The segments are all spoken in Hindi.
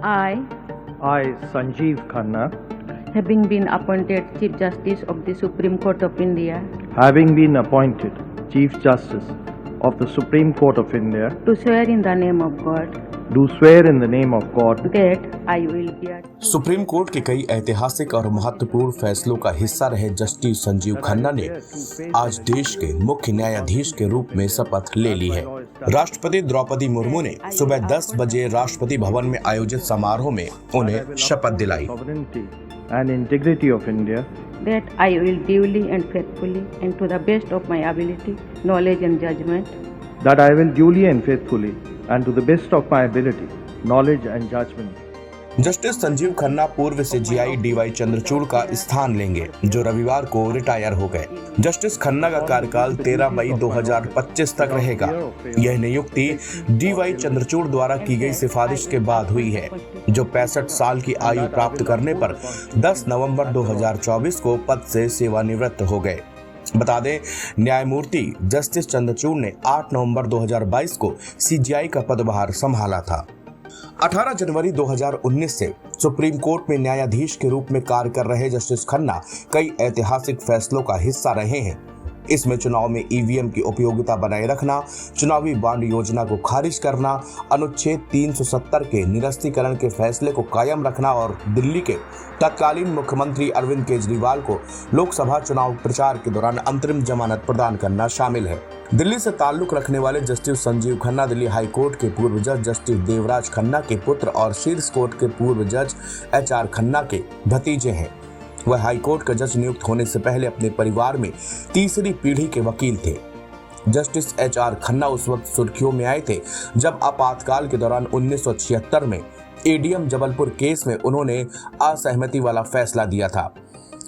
I, Sanjeev Khanna, having been appointed Chief Justice of the Supreme Court of India, having been appointed Chief Justice of the Supreme Court of India, do swear in the name of God do swear in the name of God that I will bear supreme court के कई ऐतिहासिक और महत्वपूर्ण फैसलों का हिस्सा रहे जस्टिस संजीव खन्ना ने आज देश के मुख्य न्यायाधीश के रूप में शपथ ले ली है। राष्ट्रपति द्रौपदी मुर्मू ने सुबह 10 बजे राष्ट्रपति भवन में आयोजित समारोह में उन्हें शपथ दिलाई। and integrity of India, that I will duly and faithfully and to the best of my ability, knowledge and judgment, that I will duly and faithfully and to the best of my ability, knowledge and judgment, justice Sanjeev Khanna पूर्व सीजेआई डीवाई चंद्रचूड़ का स्थान लेंगे, जो रविवार को रिटायर हो गए। जस्टिस खन्ना का कार्यकाल 13 मई 2025 तक रहेगा। यह नियुक्ति डीवाई चंद्रचूड़ द्वारा की गई सिफारिश के बाद हुई है, जो 65 साल की आयु प्राप्त करने पर 10 नवंबर 2024 को पद से सेवानिवृत्त हो गए। बता दें, न्यायमूर्ति जस्टिस चंद्रचूड़ ने 8 नवंबर 2022 को सीजेआई का पदभार संभाला था। 18 जनवरी 2019 से सुप्रीम कोर्ट में न्यायाधीश के रूप में कार्य कर रहे जस्टिस खन्ना कई ऐतिहासिक फैसलों का हिस्सा रहे हैं। इसमें चुनाव में ईवीएम की उपयोगिता बनाए रखना, चुनावी बॉन्ड योजना को खारिज करना, अनुच्छेद 370 के निरस्तीकरण के फैसले को कायम रखना और दिल्ली के तत्कालीन मुख्यमंत्री अरविंद केजरीवाल को लोकसभा चुनाव प्रचार के दौरान अंतरिम जमानत प्रदान करना शामिल है। दिल्ली से ताल्लुक रखने वाले justice Sanjeev Khanna Delhi high court के पूर्व जज जस्टिस देवराज खन्ना के पुत्र और शीर्ष कोर्ट के पूर्व जज HR खन्ना के भतीजे हैं। वह हाई कोर्ट का जज नियुक्त होने से पहले अपने परिवार में तीसरी पीढ़ी के वकील थे। जस्टिस HR खन्ना उस वक्त सुर्खियों में आए थे जब आपातकाल के दौरान 1976 में ADM जबलपुर केस में उन्होंने असहमति वाला फैसला दिया था।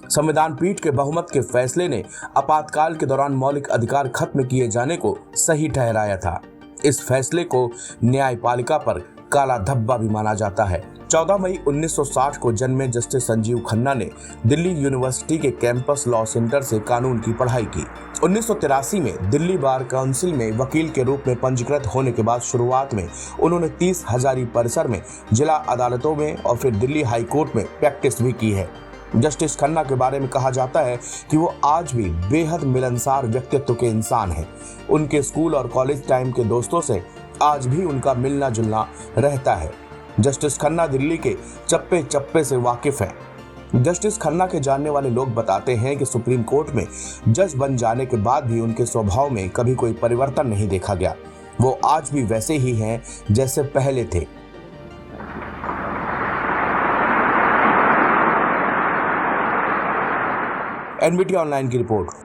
संविधान पीठ के बहुमत के फैसले ने आपातकाल के दौरान मौलिक अधिकार खत्म किए जाने को सही ठहराया था। इस फैसले को न्यायपालिका पर काला धब्बा भी माना जाता है। 14 मई 1960 को जन्मे जस्टिस संजीव खन्ना ने दिल्ली यूनिवर्सिटी के कैंपस लॉ सेंटर से कानून की पढ़ाई की। 1983 में दिल्ली बार काउंसिल में वकील के रूप में पंजीकृत होने के बाद शुरुआत में उन्होंने 30 हजारी परिसर में जिला अदालतों में और फिर दिल्ली हाई कोर्ट में प्रैक्टिस भी की है। जस्टिस खन्ना के बारे में कहा जाता है कि वो आज भी बेहद मिलनसार व्यक्तित्व के इंसान हैं। उनके स्कूल और कॉलेज टाइम के दोस्तों से आज भी उनका मिलना जुलना रहता है। जस्टिस खन्ना दिल्ली के चप्पे चप्पे से वाकिफ हैं। जस्टिस खन्ना के जानने वाले लोग बताते हैं कि सुप्रीम कोर्ट में जज बन जाने के बाद भी उनके स्वभाव में कभी कोई परिवर्तन नहीं देखा गया। वो आज भी वैसे ही हैं जैसे पहले थे। NBT ऑनलाइन की रिपोर्ट।